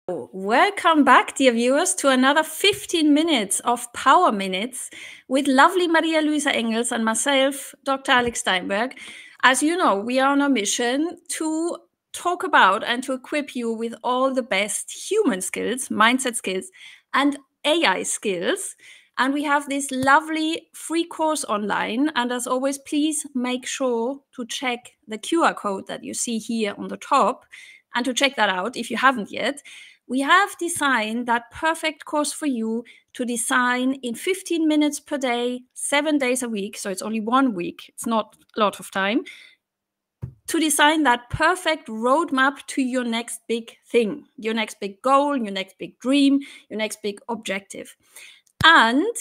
Welcome back, dear viewers, to another 15 minutes of Power Minutes with lovely Maria Luisa Engels and myself, Dr. Alex Steinberg. As you know, we are on a mission to talk about and to equip you with all the best human skills, mindset skills, and AI skills. And we have this lovely free course online. And as always, please make sure to check the QR code that you see here on the top and to check that out if you haven't yet. We have designed that perfect course for you to design in 15 minutes per day, 7 days a week. So it's only 1 week. It's not a lot of time to design that perfect roadmap to your next big thing, your next big goal, your next big dream, your next big objective. And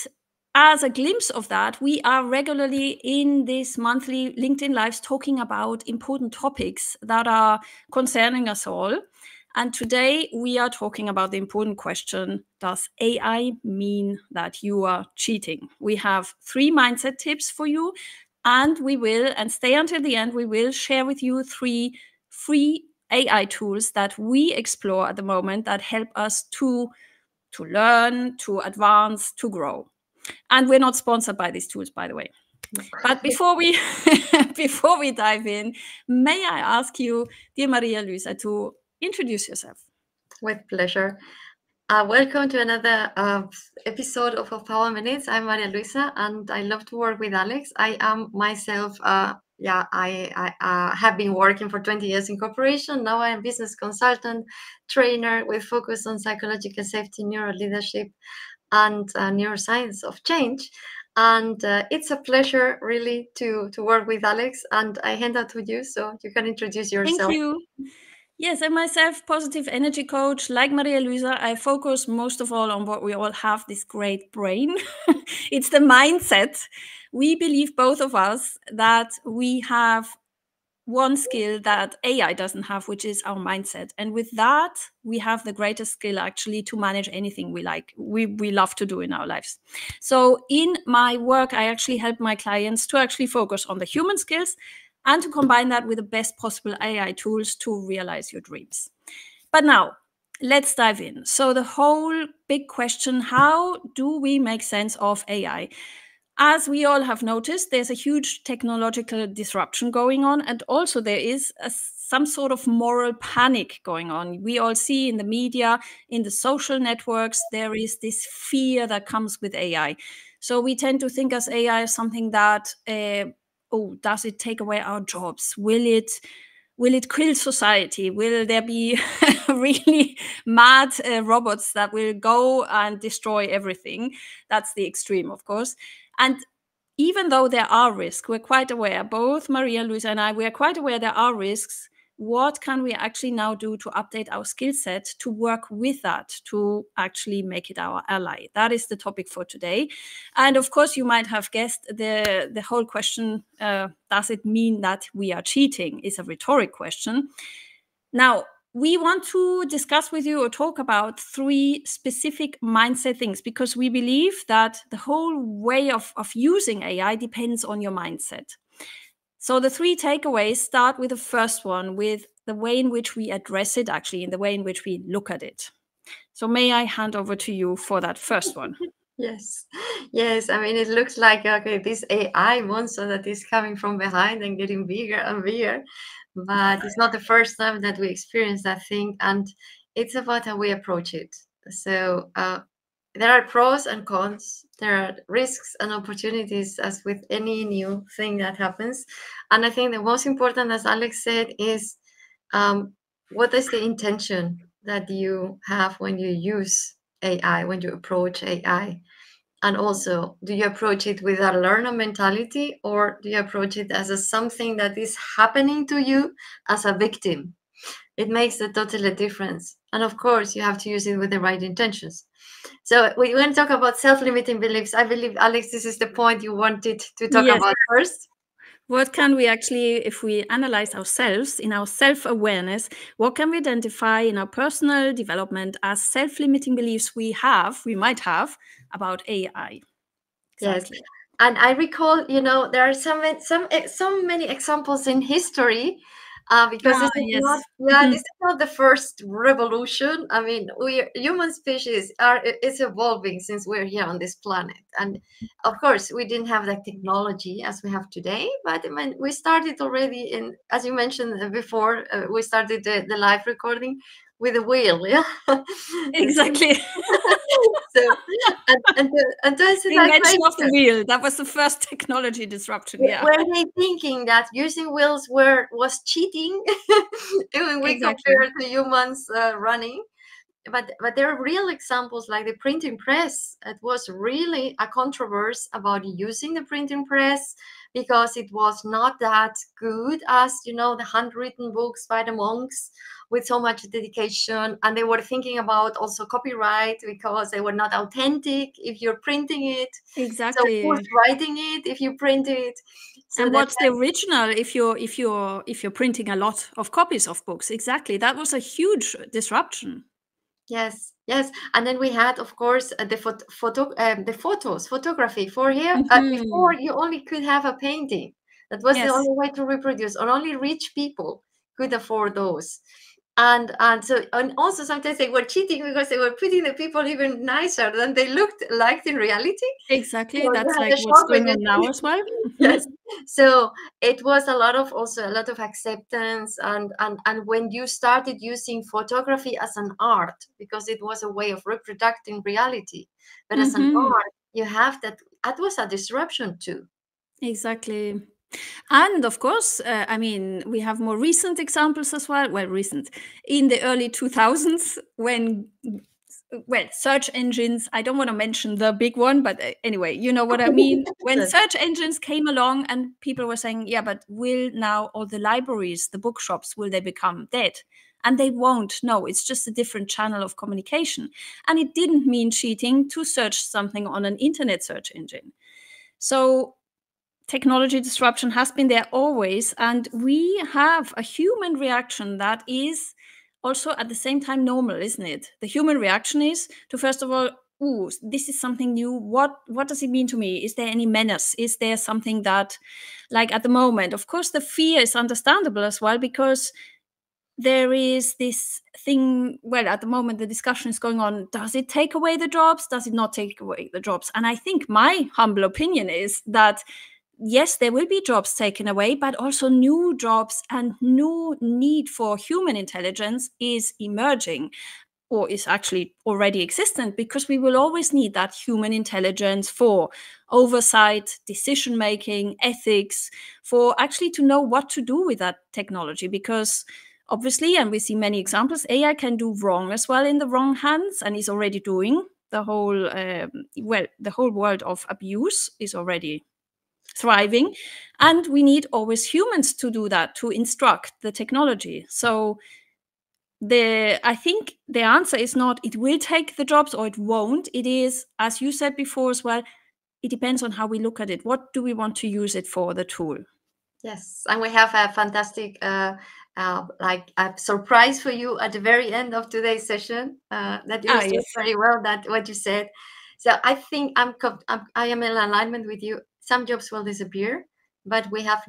as a glimpse of that, we are regularly in this monthly LinkedIn Lives talking about important topics that are concerning us all. And today we are talking about the important question, does AI mean that you are cheating? We have 3 mindset tips for you, and we will, and stay until the end, we will share with you 3 free AI tools that we explore at the moment that help us to learn, to advance, to grow. And we're not sponsored by these tools, by the way. But before we before we dive in, may I ask you, dear Maria Luisa, to introduce yourself? With pleasure. Welcome to another episode of Power Minutes. I'm Maria Luisa, and I love to work with Alex. I am myself, I have been working for 20 years in corporation. Now I'm a business consultant, trainer with focus on psychological safety, neuro leadership, and neuroscience of change. And it's a pleasure really to work with Alex. And I hand out to you so you can introduce yourself. Thank you. Yes, and myself, positive energy coach, like Maria Luisa, I focus most of all on what we all have, this great brain. It's the mindset. We believe, both of us, that we have one skill that AI doesn't have, which is our mindset. And with that, we have the greatest skill actually to manage anything we love to do in our lives. So in my work, I actually help my clients to actually focus on the human skills and to combine that with the best possible AI tools to realize your dreams. But now, let's dive in. So the whole big question, how do we make sense of AI? As we all have noticed, there's a huge technological disruption going on, and also there is some sort of moral panic going on. We all see in the media, in the social networks, there is this fear that comes with AI. So we tend to think as AI as something that, does it take away our jobs? Will it kill society? Will there be really mad robots that will go and destroy everything? That's the extreme, of course. And even though there are risks, we're quite aware, both Maria Luisa and I, we're quite aware there are risks. What can we actually now do to update our skill set to work with that, to actually make it our ally? That is the topic for today. And of course, you might have guessed the whole question, does it mean that we are cheating, is a rhetoric question. Now, we want to discuss with you or talk about 3 specific mindset things, because we believe that the whole way of using AI depends on your mindset. So the 3 takeaways start with the first one, with the way in which we address it, actually, in the way in which we look at it. So may I hand over to you for that first one? Yes. I mean, it looks like, okay, this AI monster that is coming from behind and getting bigger and bigger, but it's not the first time that we experience that thing, and it's about how we approach it. So there are pros and cons. There are risks and opportunities, as with any new thing that happens. And I think the most important, as Alex said, is what is the intention that you have when you use AI, when you approach AI? And also, do you approach it with a learner mentality, or do you approach it as something that is happening to you as a victim? It makes a totally difference. And of course, you have to use it with the right intentions. So we're going to talk about self-limiting beliefs. I believe, Alex, this is the point you wanted to talk about first. What can we actually, if we analyze ourselves in our self-awareness, what can we identify in our personal development as self-limiting beliefs we might have about AI? Exactly. Yes. And I recall, there are so many examples in history because this is Yes. not, this is not the first revolution. I mean, we human species is evolving since we're here on this planet, and of course, we didn't have that technology as we have today. But I mean, we started already in, as you mentioned before, we started the live recording with a wheel, yeah. Exactly. So, and that's The like invention of the wheel. That was the first technology disruption. Yeah. were they thinking that using wheels was cheating when we Exactly. compare to humans running? But there are real examples like the printing press. It was really a controversy about using the printing press because it was not that good as, you know, the handwritten books by the monks with so much dedication. And they were thinking about also copyright because they were not authentic if you're printing it. So who's Exactly. writing it if you print it? So And that, what's the original if you're printing a lot of copies of books? Exactly. That was a huge disruption. yes, yes. And then we had, of course, the photos, photography. For here, before Mhm. you only could have a painting. That was the Yes. only way to reproduce, and only rich people could afford those. And also sometimes they were cheating because they were putting the people even nicer than they looked like in reality. So Exactly. you That's had like a what's shop when going you on now as well. yes. So it was also a lot of acceptance, and when you started using photography as an art, because it was a way of reproducing reality, but as an Mhm. art you have that was a disruption too. Exactly. And of course, I mean, we have more recent examples as well. Well, recent in the early 2000s when, well, search engines, I don't want to mention the big one, but anyway, you know what I mean. When Yes. search engines came along and people were saying, yeah, but will now all the libraries, the bookshops, will they become dead? And they won't. No, it's just a different channel of communication. And it didn't mean cheating to search something on an internet search engine. So technology disruption has been there always, and we have a human reaction that is also at the same time normal, isn't it? The human reaction is to first of all, ooh, this is something new. What does it mean to me? Is there any menace? Is there something that, like at the moment, of course the fear is understandable as well, because there is this thing, well, at the moment the discussion is going on, does it take away the jobs, does it not take away the jobs? And I think my humble opinion is that yes, there will be jobs taken away, but also new jobs and new need for human intelligence is emerging, or is actually already existent, because we will always need that human intelligence for oversight, decision making, ethics, for actually to know what to do with that technology. Because obviously, and we see many examples, AI can do wrong as well in the wrong hands, and is already doing the whole the whole world of abuse is already thriving, and we need always humans to do that, to instruct the technology. So I think the answer is not it will take the jobs or it won't. It is, as you said before as well, it depends on how we look at it. What do we want to use it for, the tool? Yes, and we have a fantastic like a surprise for you at the very end of today's session that Ah, illustrates yes. very well that what you said. So I think I am in alignment with you. Some jobs will disappear, but we have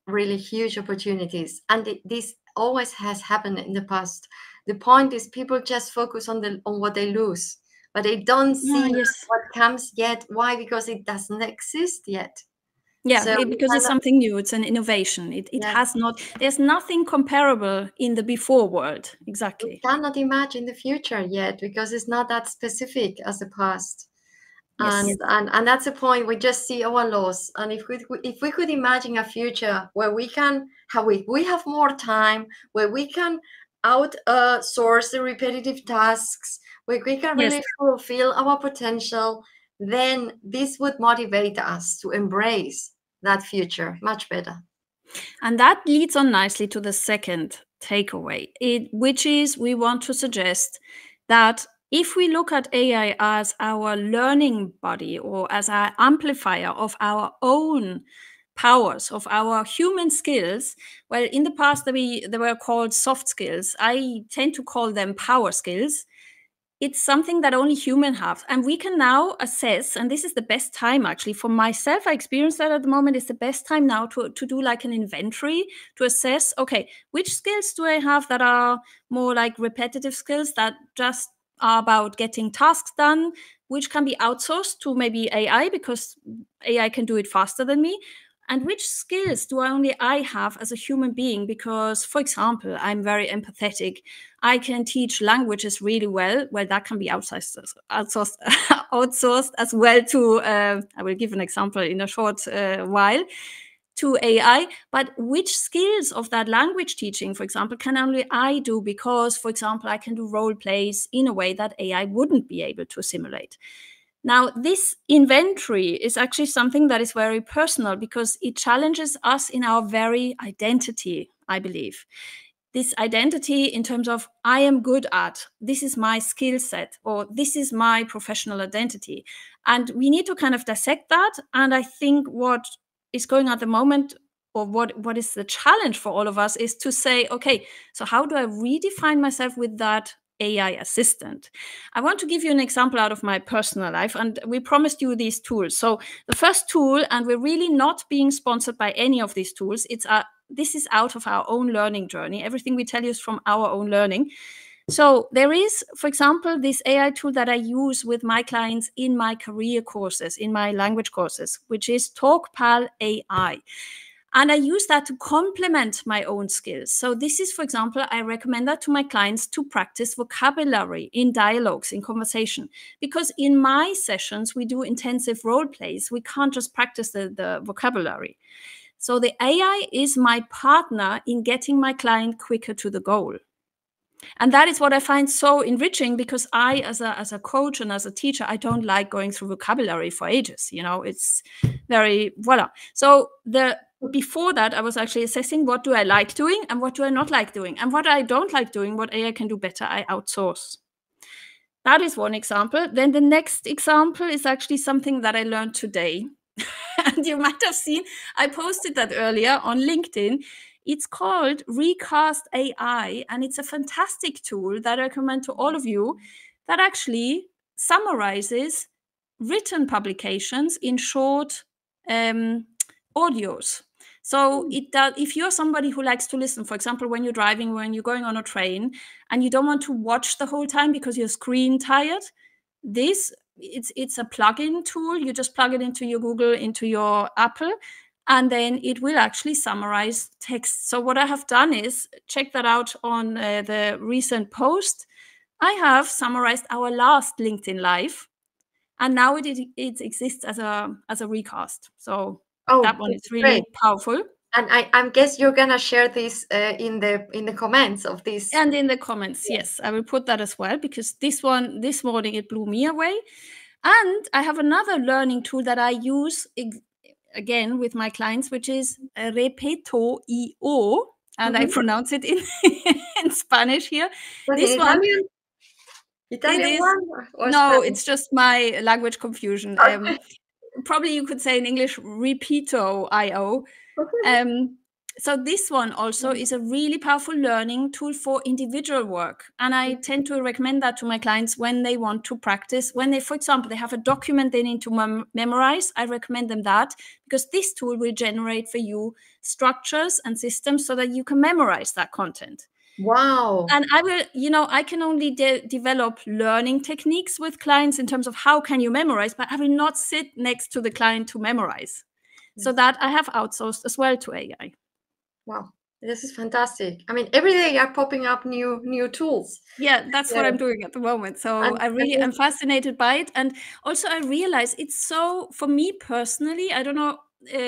really huge opportunities, and this always has happened in the past. The point is, people just focus on what they lose, but they don't Ah, see yes. what comes yet. Why? Because it doesn't exist yet. Yeah, So we because it's cannot. something new. It's an innovation. It has Yes. not, there's nothing comparable in the before world. We Exactly. cannot imagine the future yet because it's not that specific as the past. Yes. And that's the point. We just see our loss. And if we could imagine a future where we can how we have more time, where we can out source the repetitive tasks, where we can Yes. really fulfill our potential, then this would motivate us to embrace that future much better. And that leads on nicely to the second takeaway, which is we want to suggest that if we look at AI as our learning body or as our amplifier of our own powers, of our human skills, well, in the past they were called soft skills. I tend to call them power skills. it's something that only humans have. And we can now assess, and this is the best time actually for myself, I experience that at the moment, is the best time now to do like an inventory, to assess, okay, which skills do I have that are more like repetitive skills that just are about getting tasks done, which can be outsourced to maybe AI because AI can do it faster than me. And which skills do only I have as a human being? Because, for example, I'm very empathetic. I can teach languages really well. Well, that can be outsourced as well to, I will give an example in a short while, to AI. But which skills of that language teaching, for example, can only I do because, for example, I can do role plays in a way that AI wouldn't be able to simulate. Now, this inventory is actually something that is very personal because it challenges us in our very identity, I believe. This identity in terms of I am good at, this is my skill set, or this is my professional identity. And we need to kind of dissect that. And I think what is going on at the moment, or what is the challenge for all of us, is to say, okay, so how do I redefine myself with that AI assistant? I want to give you an example out of my personal life, and we promised you these tools. So the first tool, and we're really not being sponsored by any of these tools, this is out of our own learning journey. Everything we tell you is from our own learning. So there is, for example, this AI tool that I use with my clients in my career courses, in my language courses, which is TalkPal AI. And I use that to complement my own skills. So this is, for example, I recommend that to my clients to practice vocabulary in dialogues, in conversation. Because in my sessions, we do intensive role plays. We can't just practice the vocabulary. So the AI is my partner in getting my client quicker to the goal. And that is what I find so enriching, because I, as a coach and as a teacher, I don't like going through vocabulary for ages. It's very, voila. So before that, I was actually assessing what do I like doing and what do I not like doing. And what I don't like doing, what AI can do better, I outsource. That is one example. Then the next example is actually something that I learned today. And you might have seen, I posted that earlier on LinkedIn. It's called Recast AI, and it's a fantastic tool that I recommend to all of you that actually summarizes written publications in short audios. So it does, if you're somebody who likes to listen, for example, when you're driving, when you're going on a train, and you don't want to watch the whole time because you're screen tired, it's a plugin tool. You just plug it into your Google, into your Apple, and then it will actually summarize text. So what I have done is check that out on the recent post. I have summarized our last LinkedIn Live, and now it exists as a recast. So that one is really powerful. And I guess you're gonna share this in the comments of this. And in the comments, yes, I will put that as well, because this morning it blew me away. And I have another learning tool that I use again with my clients, which is Repeto.io, and I pronounce it in Spanish here. But this in one, Italian one or no, Spanish? it's just my language confusion. Okay. Probably you could say in English Repeto.io. So this one also is a really powerful learning tool for individual work. And I tend to recommend that to my clients when they want to practice. When they, for example, they have a document they need to memorize, I recommend them that, because this tool will generate for you structures and systems so that you can memorize that content. Wow. And I can only develop learning techniques with clients in terms of how can you memorize, but I will not sit next to the client to memorize. So that I have outsourced as well to AI. Wow, this is fantastic. I mean, every day are popping up new tools. Yeah, that's what I'm doing at the moment. So I really am fascinated by it. And also I realize it's so, for me personally, I don't know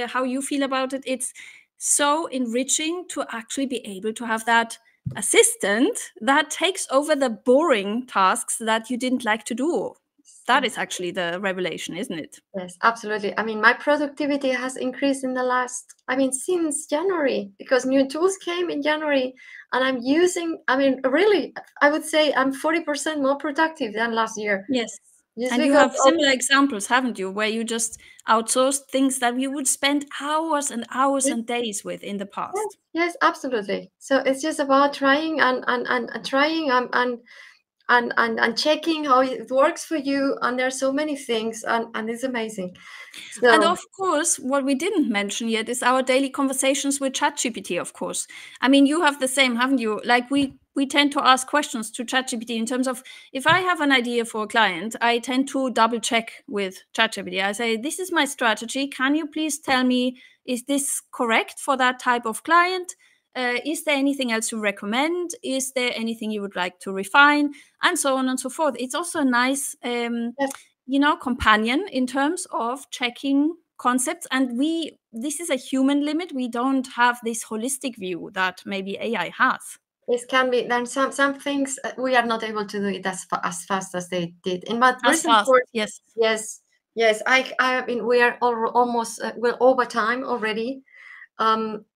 how you feel about it, it's so enriching to actually be able to have that assistant that takes over the boring tasks that you didn't like to do. That is actually the revelation, isn't it? Yes, absolutely. I mean, my productivity has increased in the last, since January, because new tools came in January, and I'm using, really, I would say I'm 40% more productive than last year. Yes. Just and you have similar examples, haven't you, where you just outsourced things that you would spend hours and hours and days with in the past? Yes, absolutely. So it's just about trying and trying, and and checking how it works for you. And there are so many things, and it's amazing. And So of course, what we didn't mention yet is our daily conversations with ChatGPT, of course. I mean, you have the same, haven't you? Like we tend to ask questions to ChatGPT in terms of, if I have an idea for a client, I tend to double check with ChatGPT. I say, this is my strategy. Can you please tell me, is this correct for that type of client? Is there anything else you recommend? Is there anything you would like to refine? And so on and so forth. It's also a nice yes, companion in terms of checking concepts. And this is a human limit. We don't have this holistic view that maybe AI has. this can be. Then some things we are not able to do it as fast as they did in my As recent fast, course. yes. Yes, yes. I mean, we are almost we're over time already.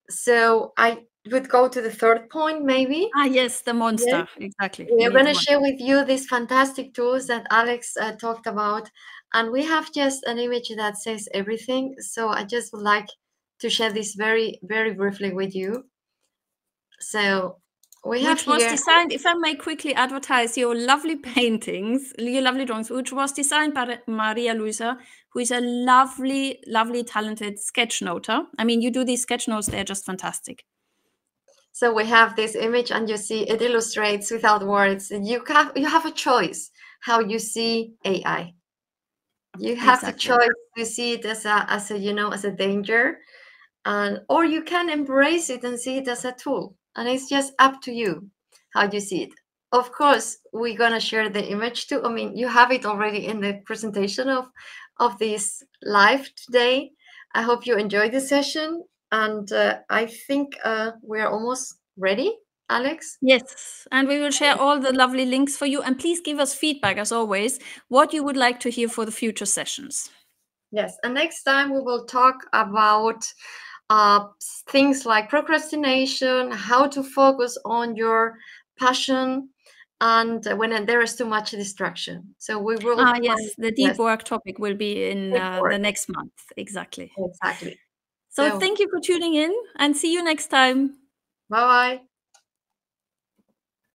So I would go to the third point, maybe. Yes, the Yes. monster, exactly. We We are need going the to monster. share with you these fantastic tools that Alex talked about. And we have just an image that says everything. So I just would like to share this very, very briefly with you. So we have Which was here. designed, if I may quickly advertise your lovely paintings, your lovely drawings, which was designed by Maria Luisa, who is a lovely, lovely, talented sketchnoter. I mean, you do these sketch notes, they're just fantastic. So we have this image, and you see it illustrates without words. You have a choice how you see AI. You have the Exactly. choice to see it as a as a danger, and or you can embrace it and see it as a tool. And it's just up to you how you see it. Of course, we're gonna share the image too. I mean, you have it already in the presentation of this live today. I hope you enjoyed the session, and I think we're almost ready, Alex. Yes, and we will share all the lovely links for you. And please give us feedback, as always, what you would like to hear for the future sessions. Yes, and next time we will talk about things like procrastination, how to focus on your passion, and when there is too much distraction. So we will find, Yes, the deep yes, work topic will be in before. the next month. Exactly. Exactly. So So thank you for tuning in and see you next time. bye bye.